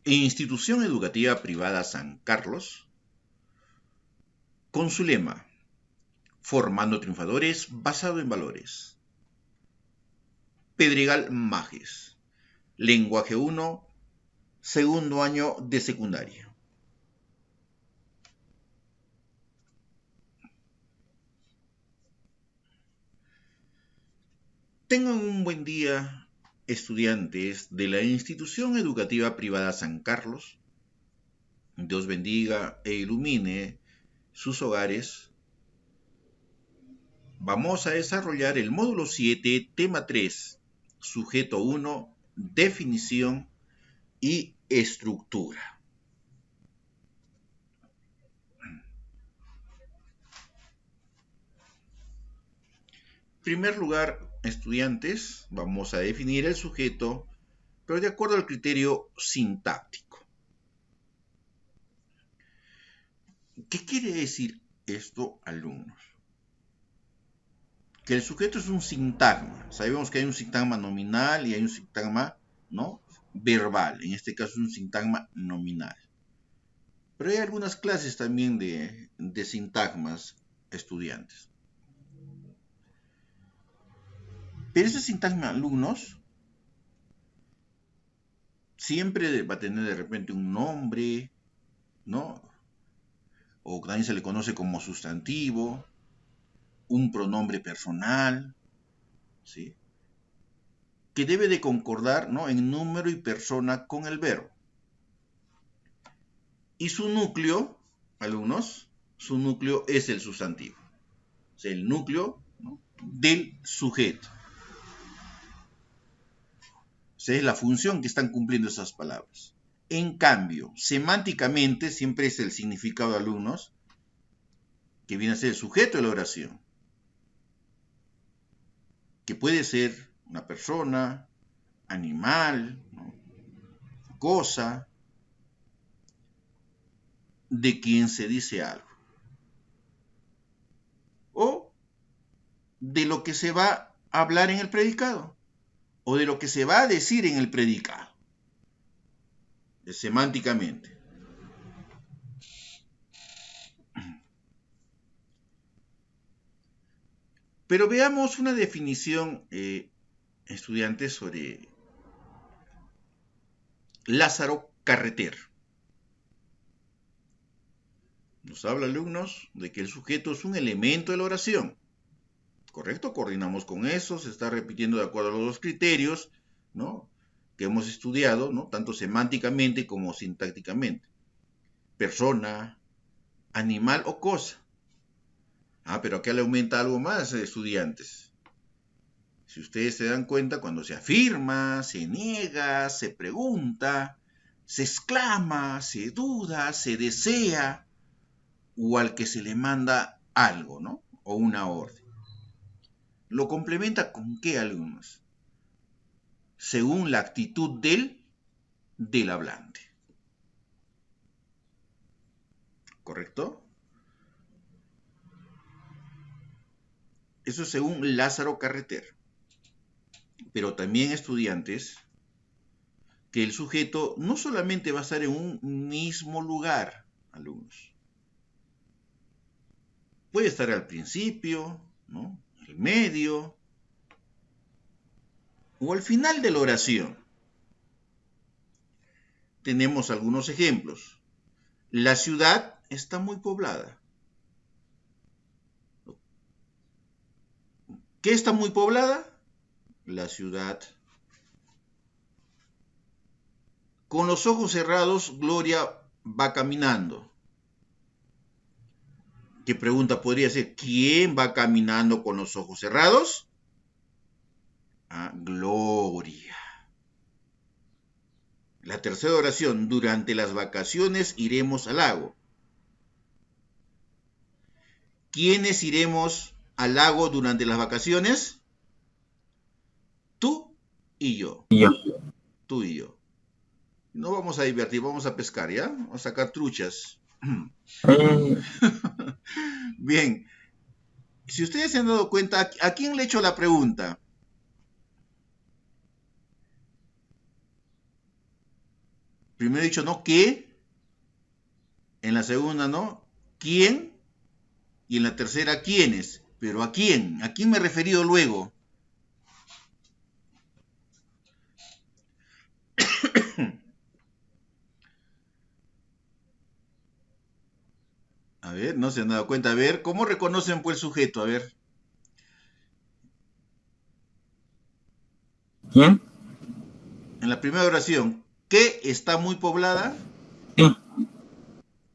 Institución Educativa Privada San Carlos, con su lema, formando triunfadores basado en valores. Pedregal Majes, lenguaje 1, segundo año de secundaria. Tengan un buen día, estudiantes de la Institución Educativa Privada San Carlos. Dios bendiga e ilumine sus hogares. Vamos a desarrollar el módulo 7, tema 3, sujeto 1, definición y estructura. En primer lugar, estudiantes, vamos a definir el sujeto, pero de acuerdo al criterio sintáctico. ¿Qué quiere decir esto, alumnos? Que el sujeto es un sintagma. Sabemos que hay un sintagma nominal y hay un sintagma, ¿no?, verbal. En este caso es un sintagma nominal. Pero hay algunas clases también de sintagmas, estudiantes. Pero ese sintagma, alumnos, siempre va a tener de repente un nombre, ¿no? O también se le conoce como sustantivo, un pronombre personal, ¿sí?, que debe de concordar, ¿no?, en número y persona con el verbo. Y su núcleo, alumnos, su núcleo es el sustantivo. O sea, el núcleo, ¿no?, del sujeto. O sea, es la función que están cumpliendo esas palabras. En cambio, semánticamente siempre es el significado de alumnos, que viene a ser el sujeto de la oración, que puede ser una persona, animal, ¿no?, cosa, de quien se dice algo, o de lo que se va a hablar en el predicado, o de lo que se va a decir en el predicado, semánticamente. Pero veamos una definición, estudiantes, sobre Lázaro Carreter. Nos habla, alumnos, de que el sujeto es un elemento de la oración. ¿Correcto? Coordinamos con eso, se está repitiendo de acuerdo a los dos criterios, ¿no?, que hemos estudiado, ¿no?, tanto semánticamente como sintácticamente. Persona, animal o cosa. Pero acá le aumenta algo más, estudiantes. Si ustedes se dan cuenta, cuando se afirma, se niega, se pregunta, se exclama, se duda, se desea, o al que se le manda algo, ¿no?, o una orden. ¿Lo complementa con qué, alumnos? Según la actitud del hablante. ¿Correcto? Eso es según Lázaro Carreter. Pero también, estudiantes, que el sujeto no solamente va a estar en un mismo lugar, alumnos. Puede estar al principio, ¿no?, el medio, o al final de la oración. Tenemos algunos ejemplos. La ciudad está muy poblada. ¿Qué está muy poblada? La ciudad. Con los ojos cerrados, Gloria va caminando. ¿Qué pregunta podría ser? ¿Quién va caminando con los ojos cerrados? Gloria. La tercera oración, durante las vacaciones iremos al lago. ¿Quiénes iremos al lago durante las vacaciones? Tú y yo. Tú y yo. No vamos a divertir, vamos a pescar, ¿ya? Vamos a sacar truchas. Bien. Si ustedes se han dado cuenta, ¿a quién le he hecho la pregunta? Primero he dicho, ¿no? ¿Qué? En la segunda, ¿no? ¿Quién? Y en la tercera, ¿quiénes? Pero ¿a quién? ¿A quién me he referido luego? A ver, no se han dado cuenta. A ver, ¿cómo reconocen pues el sujeto? A ver. ¿Quién? En la primera oración, ¿qué está muy poblada? Sí.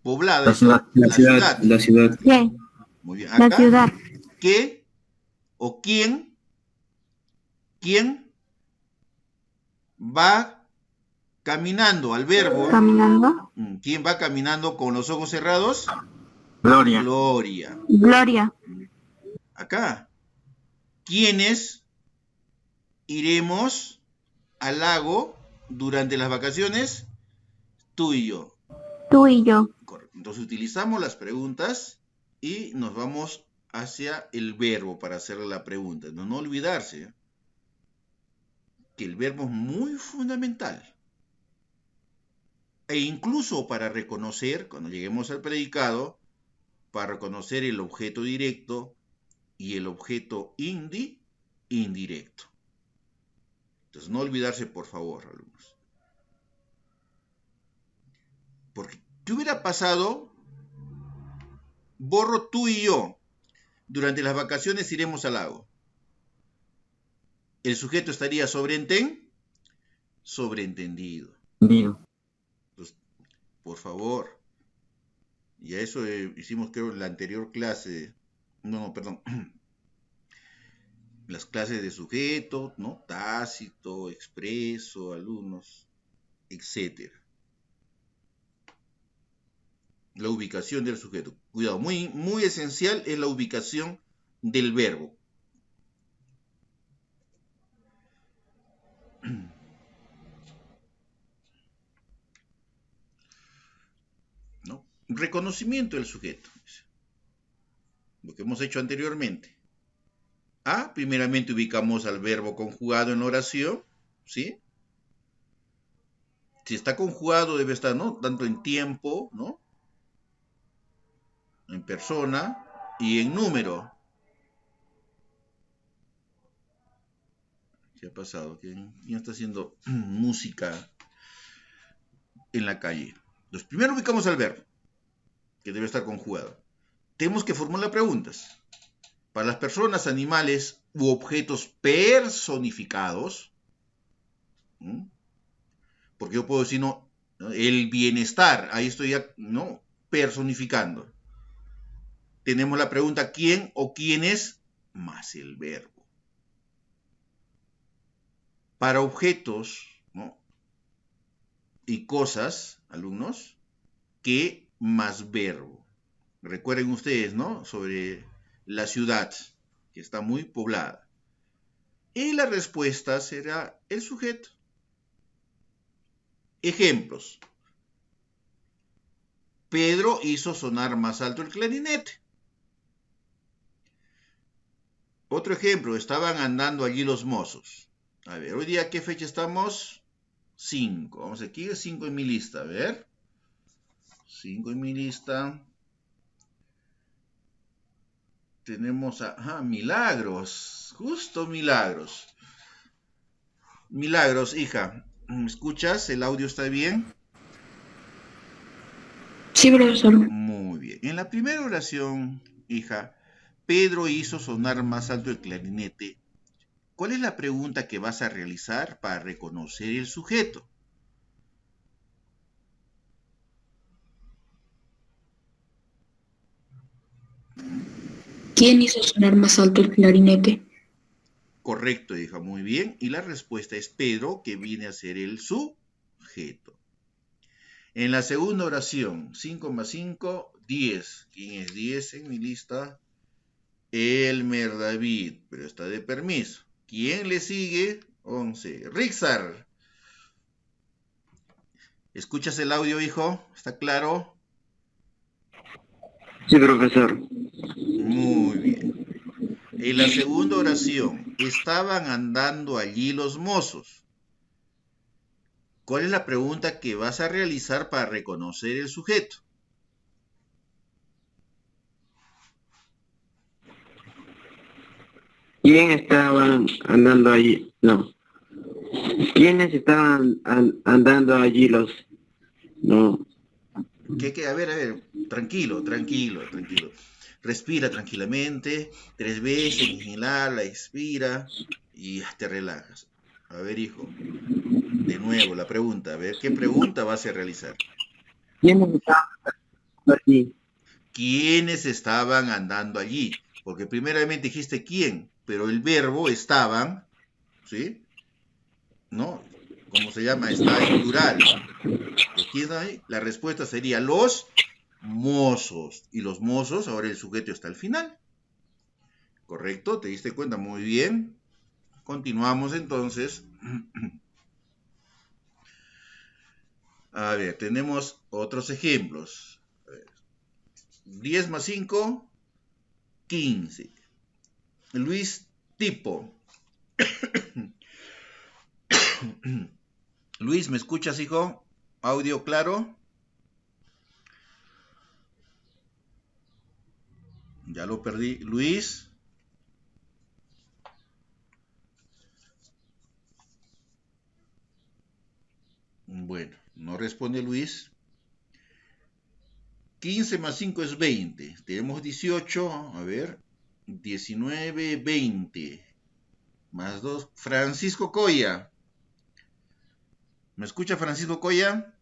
Poblada La ciudad, está la ciudad. la ciudad. ¿Qué? Muy bien. La Acá, ciudad. ¿qué o quién va caminando al verbo? Caminando. ¿Quién va caminando con los ojos cerrados? Gloria. Gloria. Gloria. Acá, ¿quiénes iremos al lago durante las vacaciones? Tú y yo. Tú y yo. Correcto. Entonces utilizamos las preguntas y nos vamos hacia el verbo para hacerle la pregunta. No olvidarse que el verbo es muy fundamental. E incluso para reconocer, cuando lleguemos al predicado, para reconocer el objeto directo y el objeto indirecto. Entonces, no olvidarse, por favor, alumnos. Porque, ¿qué hubiera pasado? Borro tú y yo. Durante las vacaciones iremos al lago. El sujeto estaría sobreentendido. Entonces, por favor. Y a eso hicimos, creo, en la anterior clase. No, perdón. Las clases de sujeto, ¿no? Tácito, expreso, alumnos, etc. La ubicación del sujeto. Cuidado, muy esencial es la ubicación del verbo. ¿No? Reconocimiento del sujeto. Lo que hemos hecho anteriormente. Primeramente ubicamos al verbo conjugado en la oración, ¿sí? Si está conjugado debe estar, ¿no? Tanto en tiempo, ¿no? En persona y en número. ¿Qué ha pasado? ¿Quién está haciendo música en la calle? Entonces, primero ubicamos al verbo, que debe estar conjugado. Tenemos que formular preguntas. Para las personas, animales u objetos personificados, ¿sí? Porque yo puedo decir, no, el bienestar, ahí estoy ya, ¿no? Personificando. Tenemos la pregunta, ¿quién o quiénes? Más el verbo. Para objetos, ¿no? Y cosas, alumnos, ¿qué más verbo? Recuerden ustedes, ¿no? Sobre la ciudad, que está muy poblada. Y la respuesta será el sujeto. Ejemplos. Pedro hizo sonar más alto el clarinete. Otro ejemplo, estaban andando allí los mozos. A ver, hoy día, ¿qué fecha estamos? 5. Vamos aquí, 5 en mi lista, a ver. 5 en mi lista. Tenemos a Milagros, justo Milagros. Milagros, hija, ¿me escuchas? ¿El audio está bien? Sí, profesor. Muy bien. En la primera oración, hija, Pedro hizo sonar más alto el clarinete. ¿Cuál es la pregunta que vas a realizar para reconocer el sujeto? ¿Quién hizo sonar más alto el clarinete? Correcto, hija, muy bien. Y la respuesta es Pedro, que viene a ser el sujeto. En la segunda oración, 5 más 5, 10. ¿Quién es 10 en mi lista? Elmer David, pero está de permiso. ¿Quién le sigue? 11. Rixar. ¿Escuchas el audio, hijo? ¿Está claro? Sí, profesor. Muy bien. En la segunda oración, estaban andando allí los mozos. ¿Cuál es la pregunta que vas a realizar para reconocer el sujeto? ¿Quién estaban andando allí? No. ¿Quiénes estaban andando allí los? No. A ver, tranquilo, tranquilo, tranquilo. Respira tranquilamente, 3 veces, inhala, expira y te relajas. A ver, hijo, de nuevo la pregunta, a ver, ¿qué pregunta vas a realizar? ¿Quiénes estaban allí? ¿Quiénes estaban andando allí? Porque primeramente dijiste quién, pero el verbo estaban, ¿sí? ¿No? ¿Cómo se llama? Está en plural. Entonces, ¿quién está ahí? La respuesta sería los mozos. Y los mozos, ahora el sujeto está al final. ¿Correcto? ¿Te diste cuenta? Muy bien. Continuamos entonces. A ver, tenemos otros ejemplos. A ver, 10 más 5, 15. Luis Tipo. Luis, ¿me escuchas, hijo? ¿Audio claro? Ya lo perdí. Luis. Bueno, no responde Luis. 15 más 5 es 20. Tenemos 18. A ver. 19, 20. Más 2. Francisco Coya. ¿Me escucha Francisco Coya?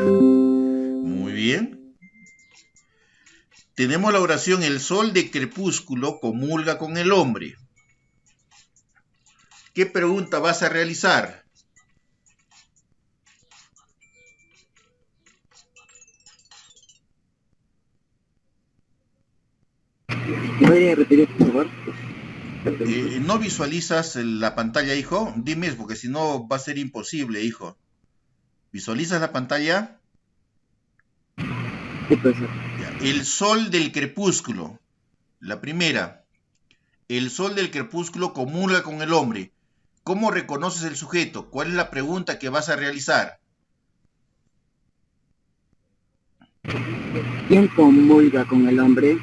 Muy bien. Tenemos la oración: el sol de crepúsculo comulga con el hombre. ¿Qué pregunta vas a realizar? ¿Podría repetir, por favor? ¿No visualizas la pantalla, hijo? Dime, porque si no va a ser imposible, hijo. ¿Visualizas la pantalla? ¿Qué pasa? Ya. El sol del crepúsculo. La primera. El sol del crepúsculo comulga con el hombre. ¿Cómo reconoces el sujeto? ¿Cuál es la pregunta que vas a realizar? ¿Quién comulga con el hombre?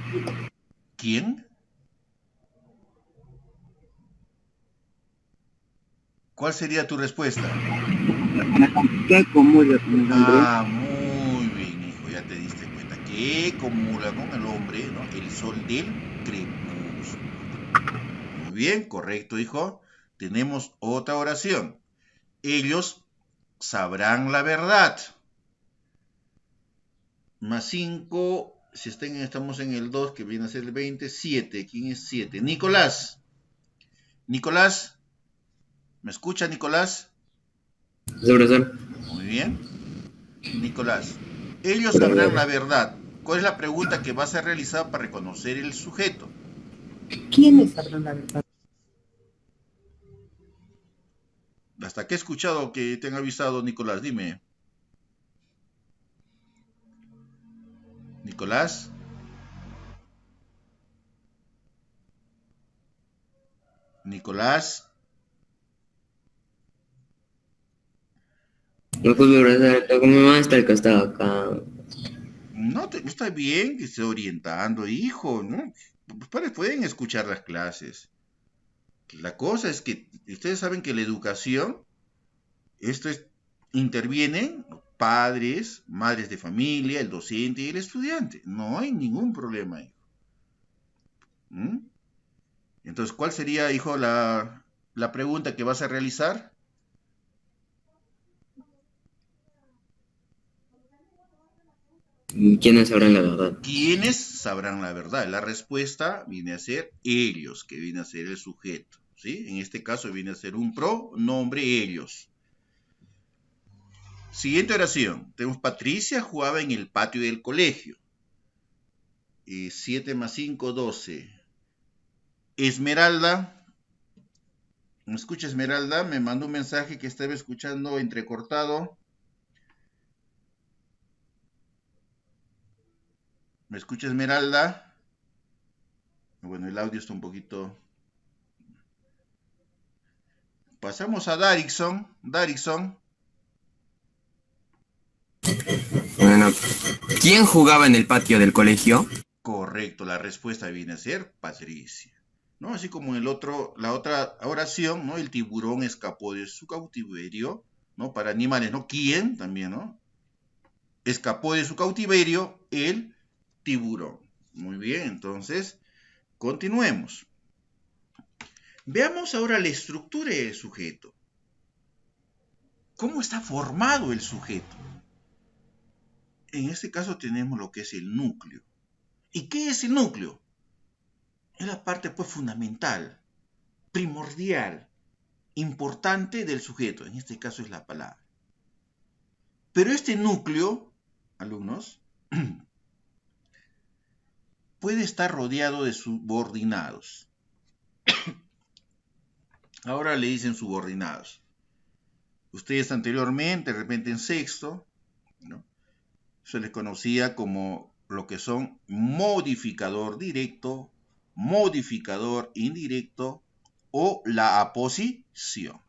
¿Quién? ¿Cuál sería tu respuesta? ¿Qué comulga con el hombre? Ah, muy bien, hijo, ya te diste cuenta. Que comulga con el hombre, ¿no? El sol del crepúsculo. Muy bien, correcto, hijo. Tenemos otra oración. Ellos sabrán la verdad. Más 5, si estamos en el 2, que viene a ser el 20, 7. ¿Quién es 7? Nicolás. Nicolás, ¿me escucha, Nicolás? Sí, profesor. Muy bien. Nicolás, ellos sabrán la verdad. ¿Cuál es la pregunta que vas a realizar para reconocer el sujeto? ¿Quiénes sabrán la verdad? Hasta que he escuchado que te han avisado, Nicolás, dime. Nicolás. Nicolás. No, pues profesor, ¿cómo va a estar el costado acá? No, está bien que esté orientando, hijo, ¿no? Los padres pueden escuchar las clases. La cosa es que ustedes saben que la educación, esto es, intervienen padres, madres de familia, el docente y el estudiante. No hay ningún problema, hijo. ¿Mm? Entonces, ¿cuál sería, hijo, la pregunta que vas a realizar? ¿Quiénes sabrán la verdad? ¿Quiénes sabrán la verdad? La respuesta viene a ser ellos, que viene a ser el sujeto, ¿sí? En este caso viene a ser un pronombre ellos. Siguiente oración. Tenemos: Patricia jugaba en el patio del colegio. 7 más 5, 12. Esmeralda. ¿Me escucha Esmeralda? Me mandó un mensaje que estaba escuchando entrecortado. ¿Me escucha Esmeralda? Bueno, el audio está un poquito... Pasamos a Darikson. Darikson. Bueno, ¿quién jugaba en el patio del colegio? Correcto, la respuesta viene a ser Patricia. ¿No? Así como en la otra oración, ¿no? El tiburón escapó de su cautiverio, ¿no? Para animales, ¿no? ¿Quién? También, ¿no? Escapó de su cautiverio el tiburón. Muy bien, entonces, continuemos. Veamos ahora la estructura del sujeto. ¿Cómo está formado el sujeto? En este caso tenemos lo que es el núcleo. ¿Y qué es el núcleo? Es la parte pues fundamental, primordial, importante del sujeto. En este caso es la palabra. Pero este núcleo, alumnos, puede estar rodeado de subordinados. Ahora le dicen subordinados. Ustedes anteriormente, de repente en sexto, ¿no? Se les conocía como lo que son modificador directo, modificador indirecto o la aposición.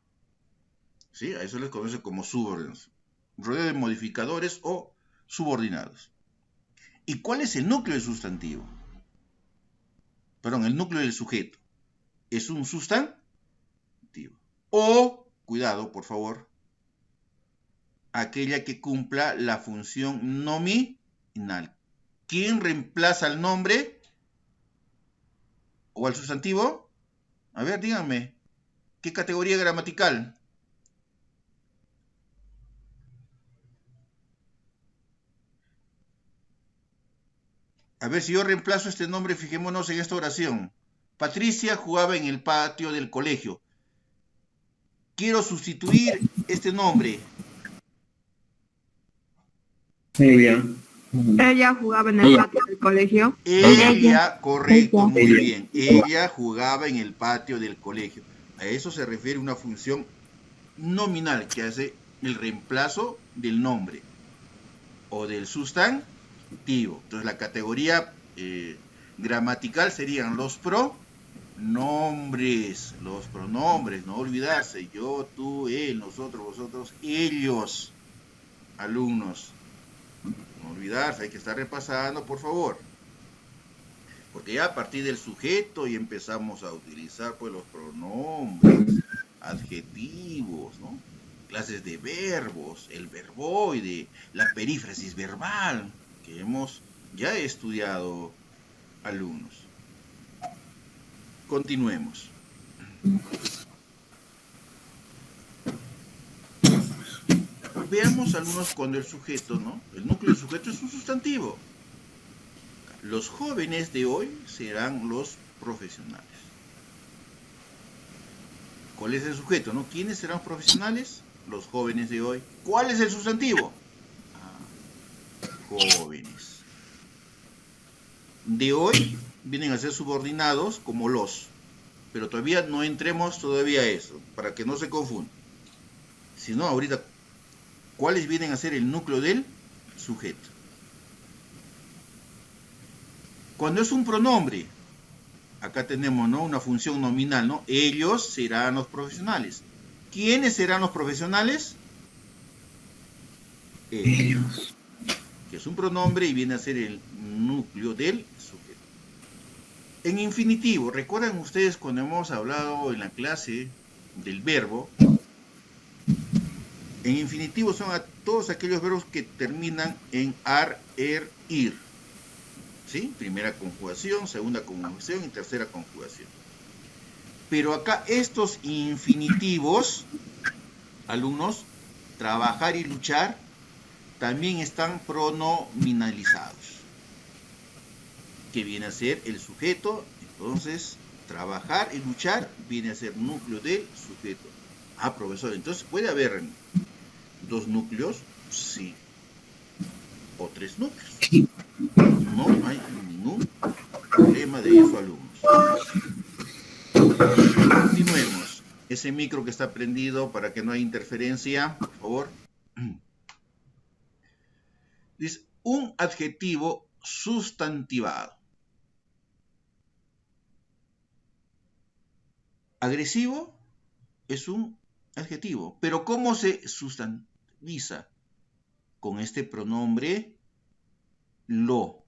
¿Sí? A eso les conoce como subordinados. Rodeo de modificadores o subordinados. ¿Y cuál es el núcleo del sustantivo? Perdón, el núcleo del sujeto. Es un sustantivo. O, cuidado, por favor, aquella que cumpla la función nominal. ¿Quién reemplaza al nombre o al sustantivo? A ver, díganme, ¿qué categoría gramatical? A ver, si yo reemplazo este nombre, fijémonos en esta oración. Patricia jugaba en el patio del colegio. Quiero sustituir este nombre. Ella jugaba en el patio del colegio. Ella, correcto, Ella. muy bien. Ella jugaba en el patio del colegio. A eso se refiere una función nominal que hace el reemplazo del nombre o del sustantivo. Entonces la categoría gramatical serían los pronombres, no olvidarse, yo, tú, él, nosotros, vosotros, ellos, alumnos. No olvidarse, hay que estar repasando, por favor. Porque ya a partir del sujeto y empezamos a utilizar pues los pronombres, adjetivos, ¿no? Clases de verbos, el verboide, la perífrasis verbal, que hemos ya estudiado, alumnos. Continuemos. Veamos, alumnos, cuando el sujeto, ¿no? El núcleo del sujeto es un sustantivo. Los jóvenes de hoy serán los profesionales. ¿Cuál es el sujeto, no? ¿Quiénes serán los profesionales? Los jóvenes de hoy. ¿Cuál es el sustantivo? Jóvenes. De hoy vienen a ser subordinados como los. Pero todavía no entremos todavía a eso, para que no se confunda. Si no, ahorita, ¿cuáles vienen a ser el núcleo del sujeto? Cuando es un pronombre, acá tenemos, ¿no? Una función nominal, ¿no? Ellos serán los profesionales. ¿Quiénes serán los profesionales? Ellos. Que es un pronombre y viene a ser el núcleo del sujeto. En infinitivo, ¿recuerdan ustedes cuando hemos hablado en la clase del verbo? En infinitivo son a todos aquellos verbos que terminan en ar, er, ir. ¿Sí? Primera conjugación, segunda conjugación y tercera conjugación. Pero acá estos infinitivos, alumnos, trabajar y luchar, también están pronominalizados. Que viene a ser el sujeto. Entonces, trabajar y luchar viene a ser núcleo del sujeto. Ah, profesor, entonces puede haber 2 núcleos, sí. O 3 núcleos. No hay ningún problema de eso, alumnos. Continuemos. Ese micro que está prendido para que no haya interferencia, por favor. Dice, un adjetivo sustantivado. Agresivo es un Adjetivo. Pero ¿cómo se sustantiviza? Con este pronombre lo.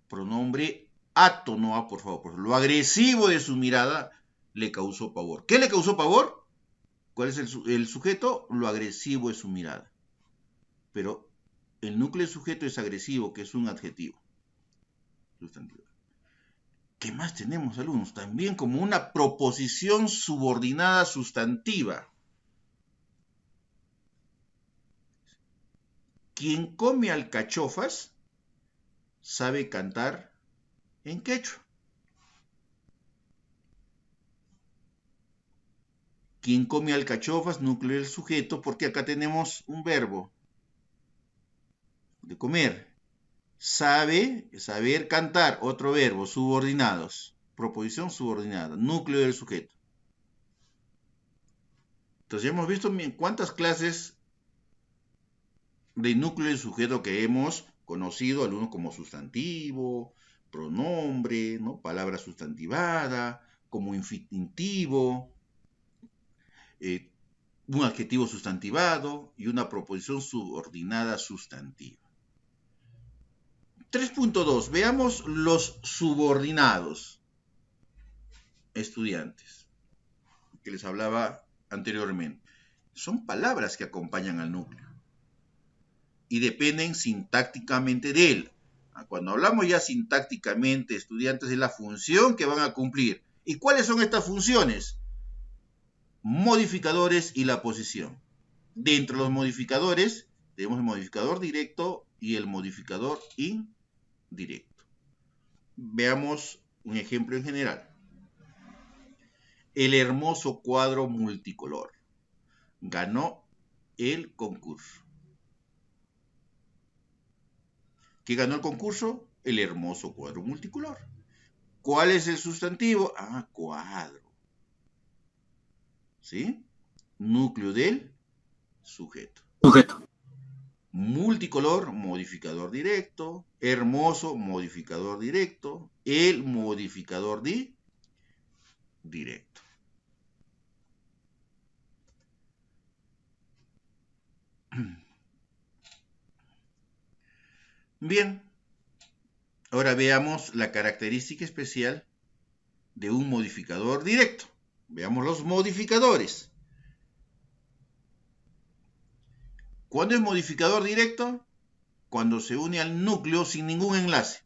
Pronombre ato, no a, por favor. Lo agresivo de su mirada le causó pavor. ¿Qué le causó pavor? ¿Cuál es el sujeto? Lo agresivo de su mirada. Pero el núcleo del sujeto es agresivo, que es un adjetivo sustantivo. ¿Qué más tenemos, alumnos? También como una proposición subordinada sustantiva. Quien come alcachofas sabe cantar en quechua. Quien come alcachofas, núcleo del sujeto, porque acá tenemos un verbo de comer. Sabe, saber cantar, otro verbo, subordinados. Proposición subordinada, núcleo del sujeto. Entonces ya hemos visto cuántas clases de núcleo del sujeto que hemos conocido, algunos como sustantivo, pronombre, ¿no? Palabra sustantivada, como infinitivo, un adjetivo sustantivado y una proposición subordinada sustantiva. 3.2. Veamos los subordinados, estudiantes, que les hablaba anteriormente. Son palabras que acompañan al núcleo y dependen sintácticamente de él. Cuando hablamos ya sintácticamente, estudiantes, es la función que van a cumplir. ¿Y cuáles son estas funciones? Modificadores y la posición. Dentro de los modificadores tenemos el modificador directo y el modificador indirecto. Veamos un ejemplo en general. El hermoso cuadro multicolor ganó el concurso. ¿Qué ganó el concurso? El hermoso cuadro multicolor. ¿Cuál es el sustantivo? Cuadro. ¿Sí? Núcleo del sujeto. Multicolor, modificador directo. Hermoso, modificador directo. El modificador directo. Bien, ahora veamos la característica especial de un modificador directo. Veamos los modificadores. ¿Cuándo es modificador directo? Cuando se une al núcleo sin ningún enlace.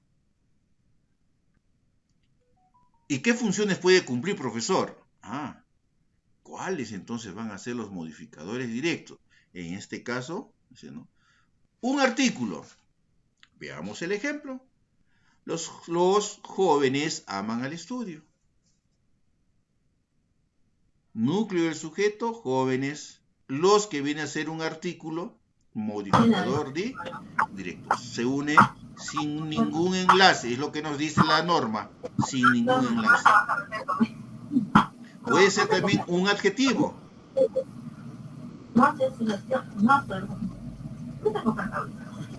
¿Y qué funciones puede cumplir, profesor? ¿Cuáles entonces van a ser los modificadores directos? En este caso, ¿no? Un artículo. Veamos el ejemplo. Los jóvenes aman al estudio. Núcleo del sujeto, jóvenes. Los que viene a ser un artículo, modificador directo. Se une sin ningún enlace, es lo que nos dice la norma, sin ningún enlace. Puede ser también un adjetivo.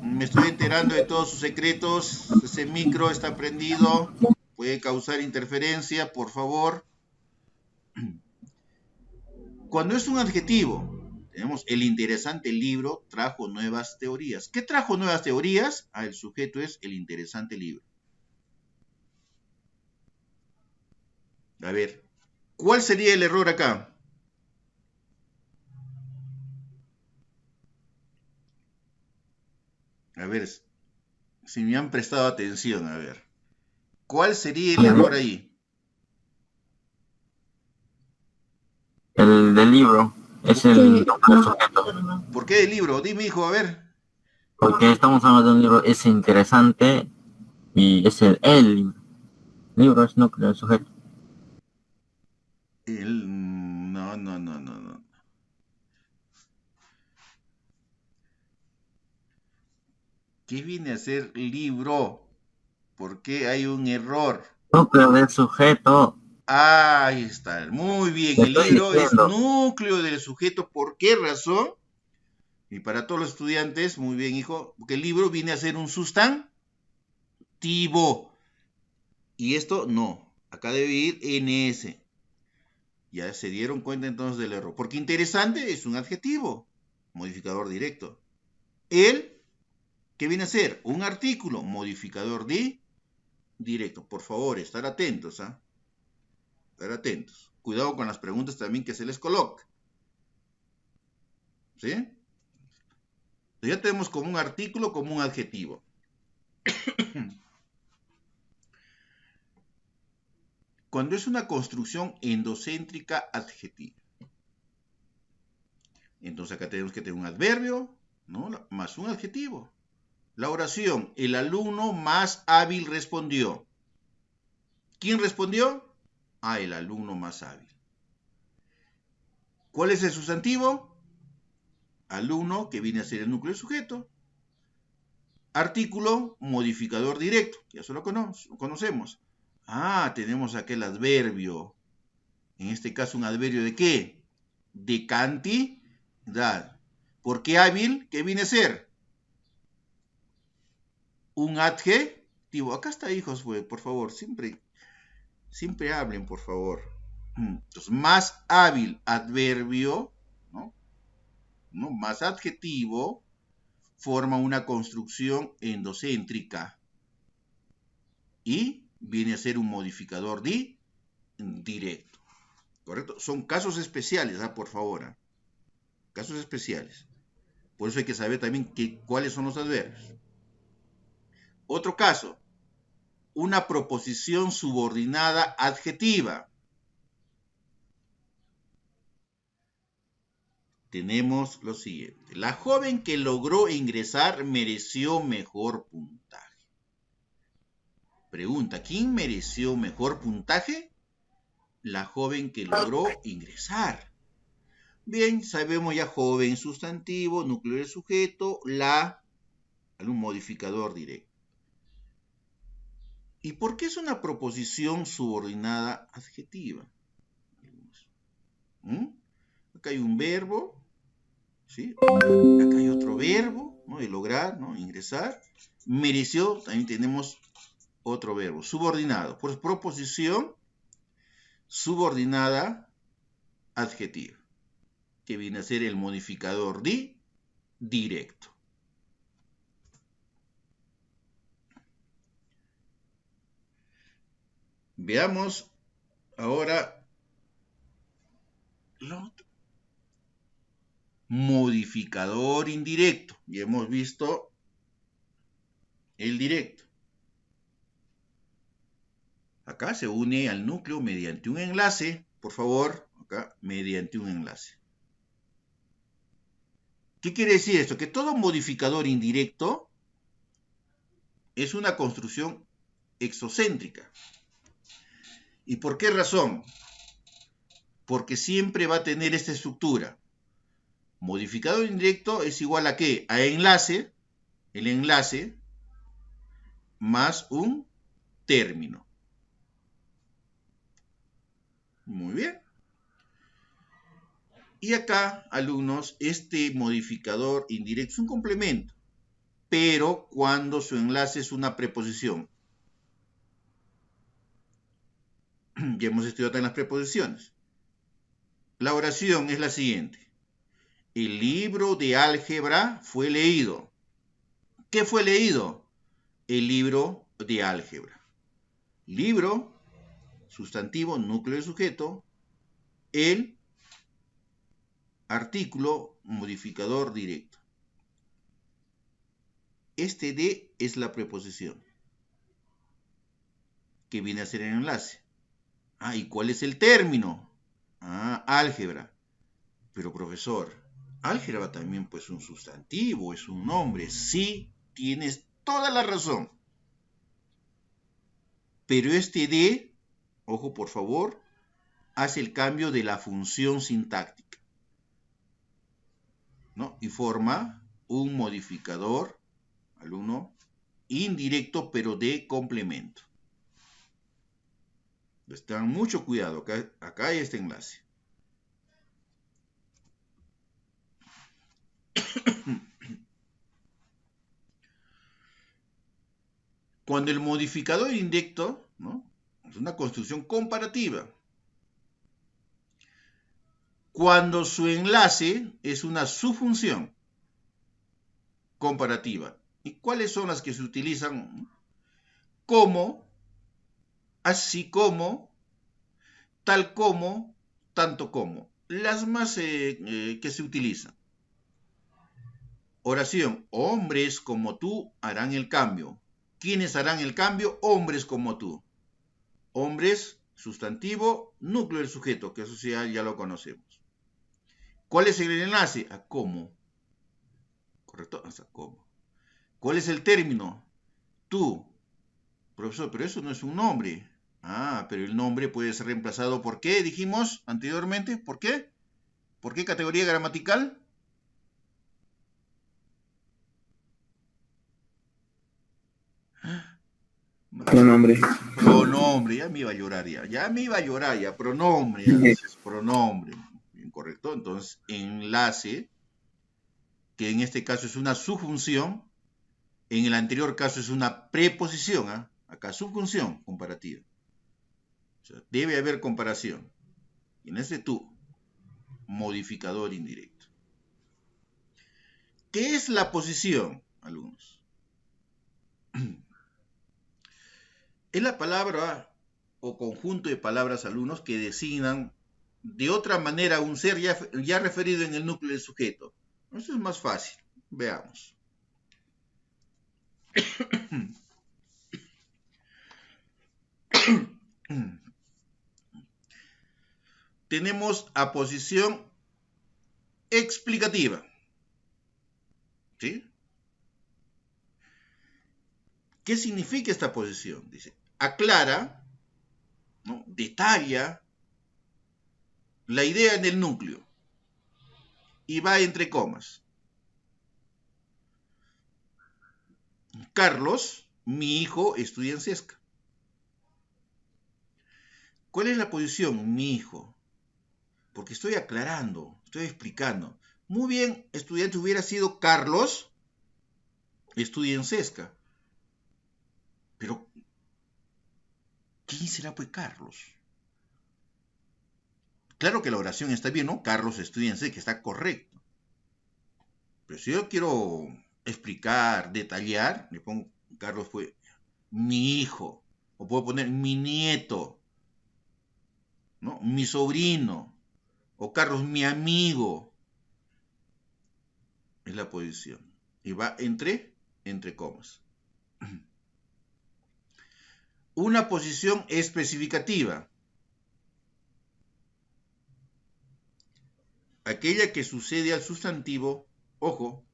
Me estoy enterando de todos sus secretos. Ese micro está prendido. Puede causar interferencia, por favor. Cuando es un adjetivo, tenemos el interesante libro trajo nuevas teorías. ¿Qué trajo nuevas teorías? El sujeto es el interesante libro. A ver, ¿cuál sería el error acá? A ver, si me han prestado atención, a ver. ¿Cuál sería el error ahí? El del libro es el sujeto. ¿Por qué el libro? Dime, hijo, a ver. Porque estamos hablando de un libro, es interesante y es el libro. El libro es núcleo del sujeto. No. ¿Qué viene a ser libro? ¿Por qué hay un error? Núcleo del sujeto. Ahí está, muy bien. El libro es núcleo del sujeto. ¿Por qué razón? Y para todos los estudiantes, muy bien, hijo, porque el libro viene a ser un sustantivo. Y esto no, acá debe ir NS. Ya se dieron cuenta entonces del error. Porque interesante es un adjetivo, modificador directo. El, ¿qué viene a ser? Un artículo, modificador directo. Por favor, estar atentos, ¿ah? Estar atentos. Cuidado con las preguntas también que se les coloca. ¿Sí? Ya tenemos como un artículo, como un adjetivo. Cuando es una construcción endocéntrica adjetiva. Entonces acá tenemos que tener un adverbio, ¿no? Más un adjetivo. La oración, el alumno más hábil respondió. ¿Quién respondió? Ah, el alumno más hábil. ¿Cuál es el sustantivo? Alumno, que viene a ser el núcleo del sujeto. Artículo, modificador directo. Ya eso lo conocemos. Ah, tenemos aquel adverbio. En este caso, un adverbio ¿de qué? De cantidad. ¿Por qué hábil? ¿Qué viene a ser? Un adjetivo. Acá está, hijos, por favor. Siempre hablen, por favor. Entonces, más hábil, adverbio, ¿no? Más adjetivo, forma una construcción endocéntrica. Y viene a ser un modificador directo. ¿Correcto? Son casos especiales, por favor. Casos especiales. Por eso hay que saber también cuáles son los adverbios. Otro caso. Una proposición subordinada adjetiva. Tenemos lo siguiente. La joven que logró ingresar mereció mejor puntaje. Pregunta, ¿quién mereció mejor puntaje? La joven que logró ingresar. Bien, sabemos ya joven, sustantivo, núcleo del sujeto, un modificador directo. ¿Y por qué es una proposición subordinada adjetiva? Acá hay un verbo, ¿sí? Acá hay otro verbo, ¿no? De lograr, ¿no? Ingresar. Mereció, también tenemos otro verbo, subordinado. Por proposición subordinada adjetiva, que viene a ser el modificador directo. Veamos ahora lo otro. Modificador indirecto. Ya hemos visto el directo. Acá se une al núcleo mediante un enlace. Por favor, acá, mediante un enlace. ¿Qué quiere decir esto? Que todo modificador indirecto es una construcción exocéntrica. ¿Y por qué razón? Porque siempre va a tener esta estructura. Modificador indirecto es igual a ¿qué? A enlace, el enlace, más un término. Muy bien. Y acá, alumnos, este modificador indirecto es un complemento, pero cuando su enlace es una preposición. Ya hemos estudiado en las preposiciones. La oración es la siguiente. El libro de álgebra fue leído. ¿Qué fue leído? El libro de álgebra. Libro, sustantivo, núcleo de sujeto. El artículo, modificador directo. Este de es la preposición, que viene a ser el enlace. ¿Y cuál es el término? Álgebra. Pero profesor, álgebra también pues un sustantivo, es un nombre. Sí, tienes toda la razón. Pero este de, ojo por favor, hace el cambio de la función sintáctica, ¿no? Y forma un modificador, alumno, indirecto pero de complemento. Tengan mucho cuidado, acá hay este enlace. Cuando el modificador indirecto, ¿no? Es una construcción comparativa. cuando su enlace es una subfunción comparativa. ¿Y cuáles son las que se utilizan? Como, así como, tal como, tanto como. Las más que se utilizan. Oración, hombres como tú harán el cambio. ¿Quiénes harán el cambio? Hombres como tú. Hombres, sustantivo, núcleo del sujeto, que eso sí ya lo conocemos. ¿Cuál es el enlace? A cómo. ¿Correcto? Hasta cómo. ¿Cuál es el término? Tú. Profesor, pero eso no es un nombre. Ah, pero el nombre puede ser reemplazado por qué, dijimos anteriormente. ¿Por qué? ¿Por qué categoría gramatical? Pronombre. Pronombre, ya me iba a llorar ya, pronombre, ya dices, pronombre, ¿correcto? Entonces, enlace, que en este caso es una subjunción, en el anterior caso es una preposición, ¿ah? Acá subjunción comparativa. O sea, debe haber comparación. Y en este tú, modificador indirecto. ¿Qué es la posición, alumnos? Es la palabra o conjunto de palabras, alumnos, que designan de otra manera un ser ya referido en el núcleo del sujeto. Eso es más fácil. Veamos. Tenemos aposición explicativa. ¿Sí? ¿Qué significa esta posición? Dice, aclara, ¿no? Detalla la idea en el núcleo y va entre comas. Carlos, mi hijo, estudia en Sesca. ¿Cuál es la posición? Mi hijo. Porque estoy aclarando, estoy explicando. Muy bien, estudiante, hubiera sido Carlos, estudia en Sesca. Pero, ¿quién será pues Carlos? Claro que la oración está bien, ¿no? Carlos estudia en Sesca, está correcto. Pero si yo quiero explicar, detallar, le pongo, Carlos fue mi hijo, o puedo poner mi nieto, ¿no? Mi sobrino, o Carlos mi amigo. Es la posición. Y va entre comas. Una posición especificativa. Aquella que sucede al sustantivo, ojo,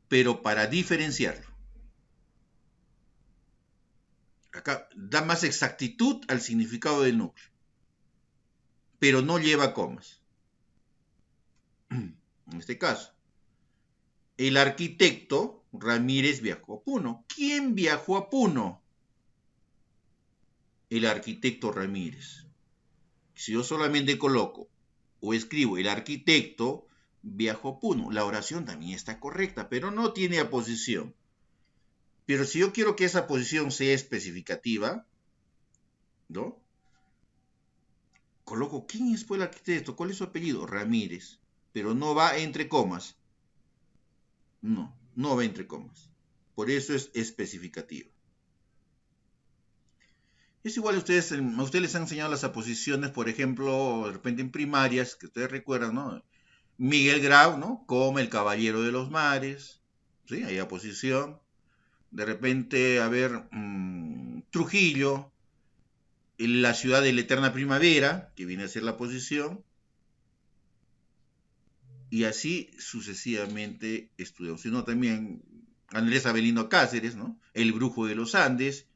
pero para diferenciarlo. Acá da más exactitud al significado del núcleo, pero no lleva comas. En este caso, el arquitecto Ramírez viajó a Puno. ¿Quién viajó a Puno? El arquitecto Ramírez. Si yo solamente coloco o escribo el arquitecto viajó a Puno, la oración también está correcta, pero no tiene aposición. Pero si yo quiero que esa posición sea especificativa, ¿no? Coloco quién fue el arquitecto, cuál es su apellido, Ramírez, pero no va entre comas. No va entre comas. Por eso es especificativa. Es igual a ustedes les han enseñado las aposiciones, por ejemplo, de repente en primarias, que ustedes recuerdan, ¿no? Miguel Grau, ¿no? Como el caballero de los mares, ¿sí? Hay aposición. De repente, a ver, Trujillo, en la ciudad de la eterna primavera, que viene a ser la posición. Y así sucesivamente estudiamos. Sino también Andrés Avelino Cáceres, ¿no? El brujo de los Andes,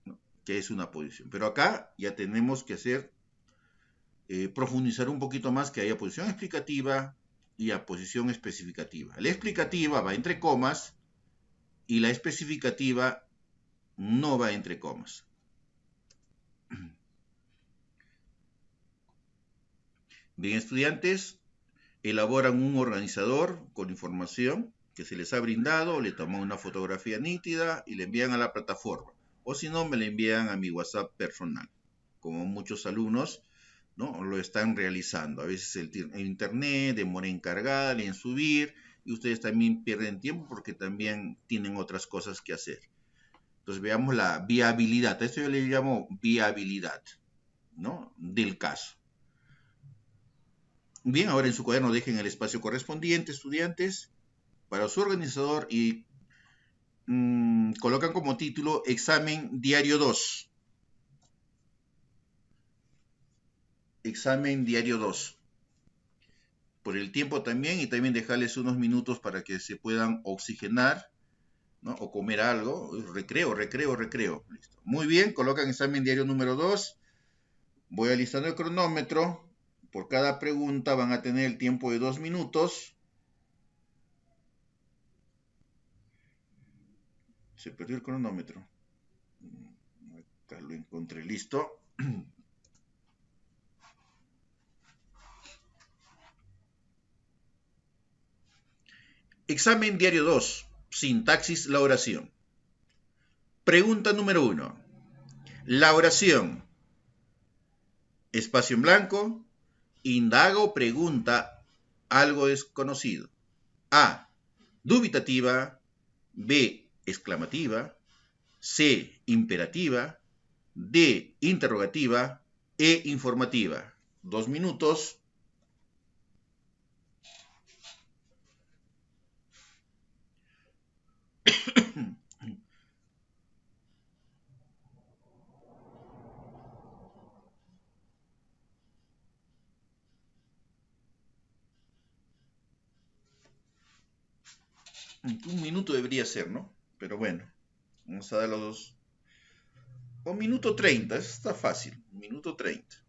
¿no? Que es una posición. Pero acá ya tenemos que hacer, profundizar un poquito más, que hay aposición explicativa y aposición especificativa. La explicativa va entre comas y la especificativa no va entre comas. Bien, estudiantes, elaboran un organizador con información que se les ha brindado, le toman una fotografía nítida y le envían a la plataforma. O si no, me la envían a mi WhatsApp personal. Como muchos alumnos ¿no? Lo están realizando. A veces el internet demora en cargar, en subir, y ustedes también pierden tiempo porque también tienen otras cosas que hacer. Entonces veamos la viabilidad. A esto yo le llamo viabilidad, ¿no? Del caso. Bien, ahora en su cuaderno dejen el espacio correspondiente, estudiantes, para su organizador y colocan como título Examen Diario 2. Examen Diario 2. Por el tiempo también, y también dejarles unos minutos para que se puedan oxigenar, ¿no? O comer algo. Recreo. Listo. Muy bien, colocan examen diario número 2. Voy alistando el cronómetro. Por cada pregunta van a tener el tiempo de 2 minutos. Se perdió el cronómetro. Acá lo encontré, listo. Examen diario 2. Sintaxis la oración. Pregunta número 1. La oración. Espacio en blanco. Indaga o pregunta algo desconocido. A. Dubitativa. B. Exclamativa. C. Imperativa. D. Interrogativa. E. Informativa. 2 minutos. Un minuto debería ser, ¿no? Pero bueno, vamos a dar los dos. O minuto 30, eso está fácil. Minuto 30.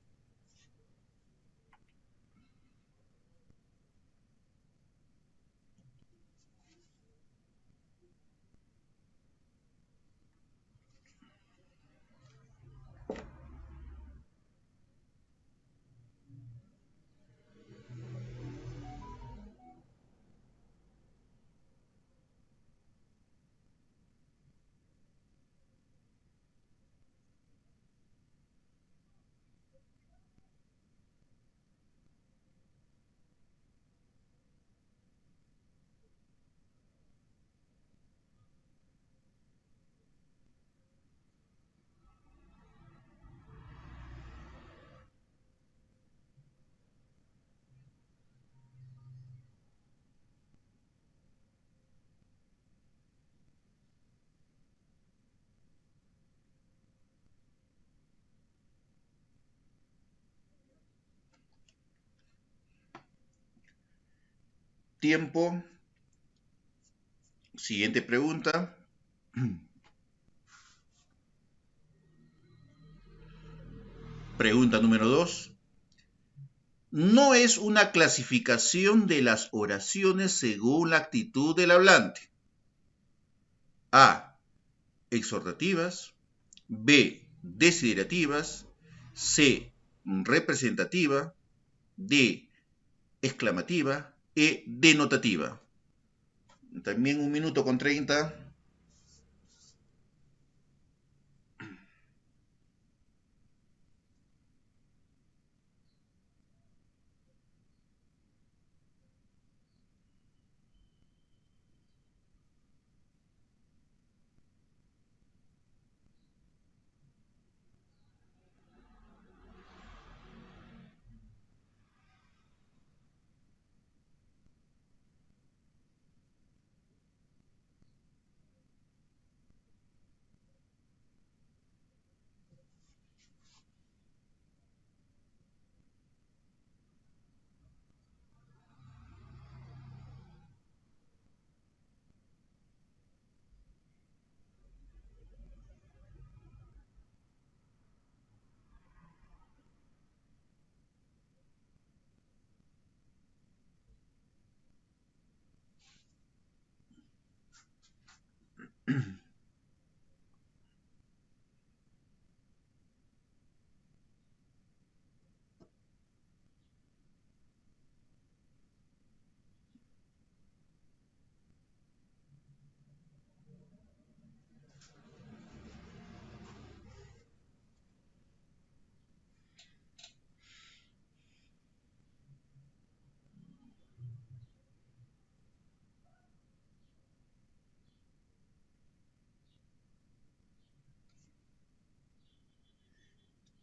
Tiempo. Siguiente pregunta. Pregunta número 2. No es una clasificación de las oraciones según la actitud del hablante. A. Exhortativas. B. Desiderativas. C. Representativa. D. Exclamativa. E. Denotativa. También 1 minuto con 30.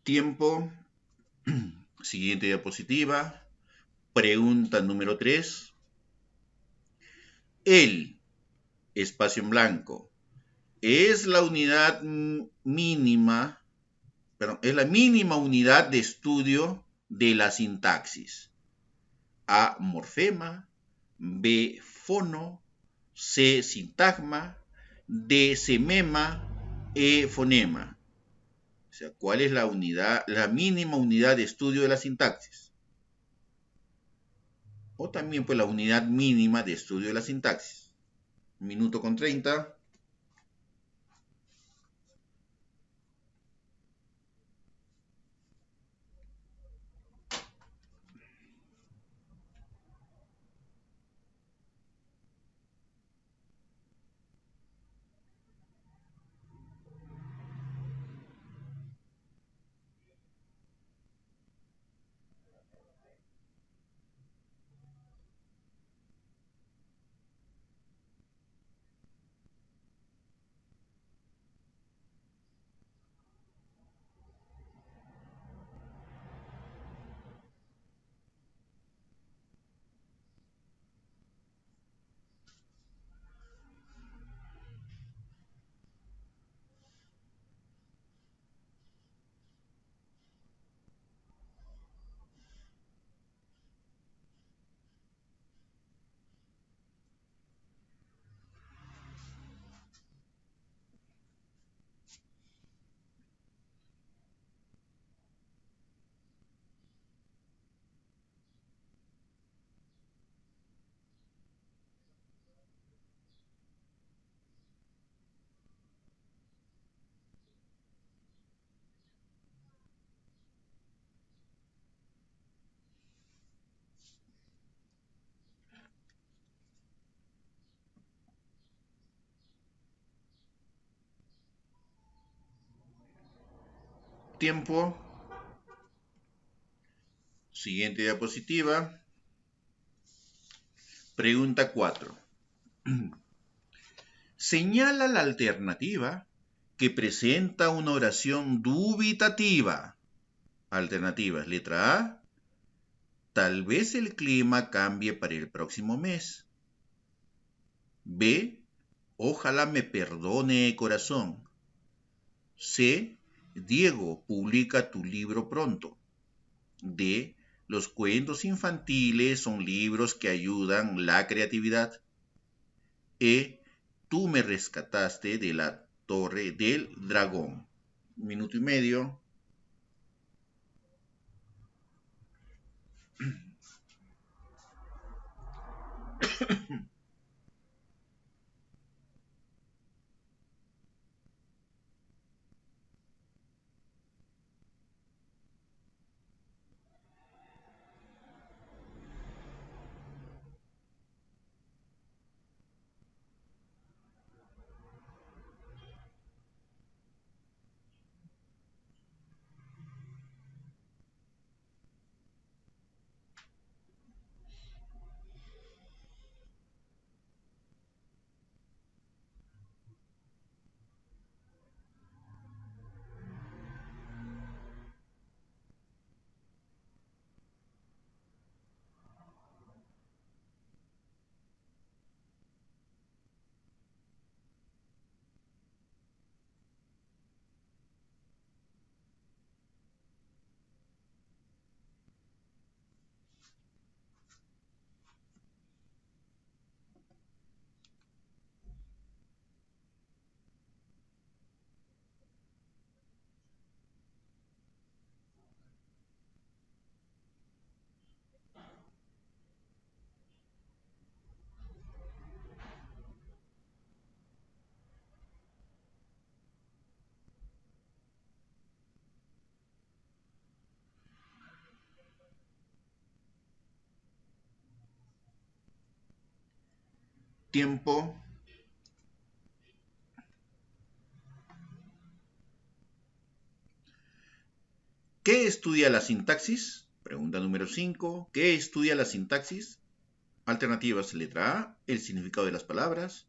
Tiempo. Siguiente diapositiva. Pregunta número 3. El espacio en blanco es la unidad mínima, perdón, es la mínima unidad de estudio de la sintaxis. A, morfema, B, fono, C, sintagma, D, semema, E, fonema. O sea, ¿cuál es la unidad, la mínima unidad de estudio de la sintaxis? O también pues la unidad mínima de estudio de la sintaxis. Minuto con 30. Tiempo. Siguiente diapositiva. Pregunta 4. Señala la alternativa que presenta una oración dubitativa. Alternativas. Letra A. Tal vez el clima cambie para el próximo mes. B. Ojalá me perdone, corazón. C. Diego, publica tu libro pronto. D. Los cuentos infantiles son libros que ayudan la creatividad. E. Tú me rescataste de la torre del dragón. Minuto y medio. Tiempo. ¿Qué estudia la sintaxis? Pregunta número 5. ¿Qué estudia la sintaxis? Alternativas. Letra A. El significado de las palabras.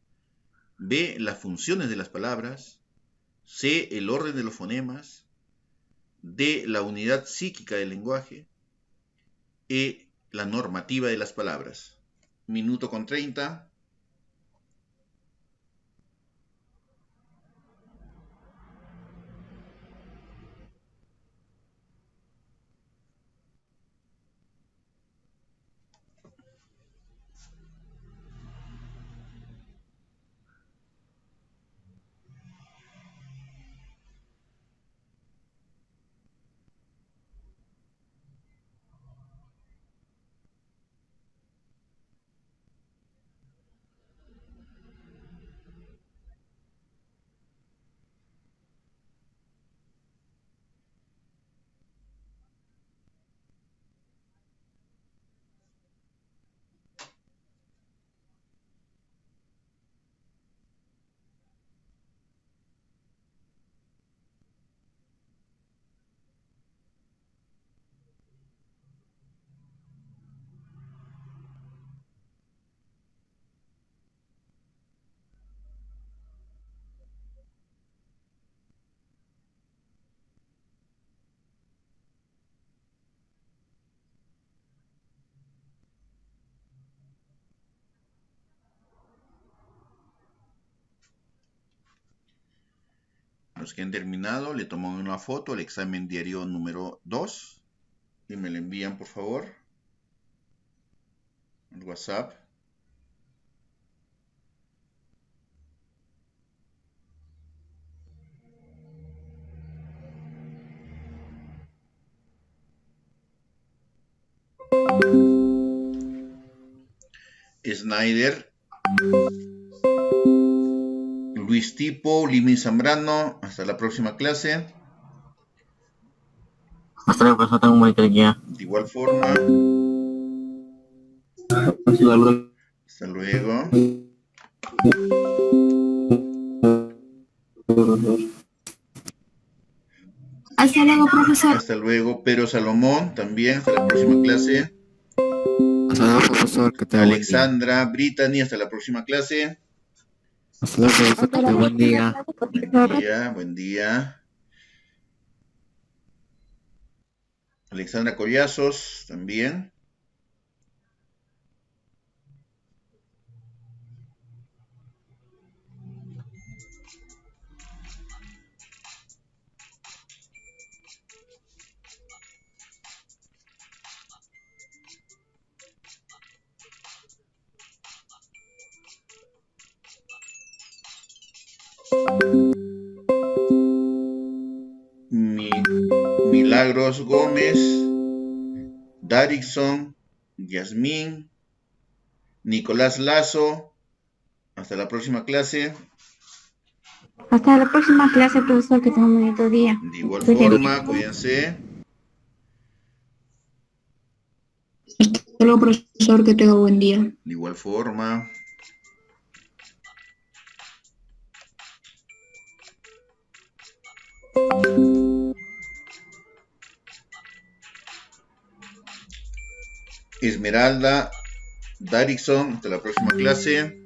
B. Las funciones de las palabras. C. El orden de los fonemas. de la unidad psíquica del lenguaje y la normativa de las palabras. Minuto con 30. Los que han terminado, le toman una foto al examen diario número 2 y me lo envían, por favor, al WhatsApp. Snyder, Luis Tipo, Limin Zambrano, hasta la próxima clase. Hasta luego, profesor, tengo un bonito día. De igual forma. Hasta luego. Hasta luego, profesor. Hasta luego, Pedro Salomón, también, hasta la próxima clase. Hasta luego, profesor, que tenga buen día. Alexandra, Brittany, hasta la próxima clase. Hasta luego, profesor, que tenga buen día. Buen día, buen día. Alexandra Collazos, también. Milagros Gómez, Darickson, Yasmín, Nicolás Lazo. Hasta la próxima clase. Hasta la próxima clase, profesor, que tenga un bonito día. De igual forma, cuídense. Hasta luego, profesor, que tenga buen día. De igual forma. Esmeralda, Darickson, hasta la próxima clase.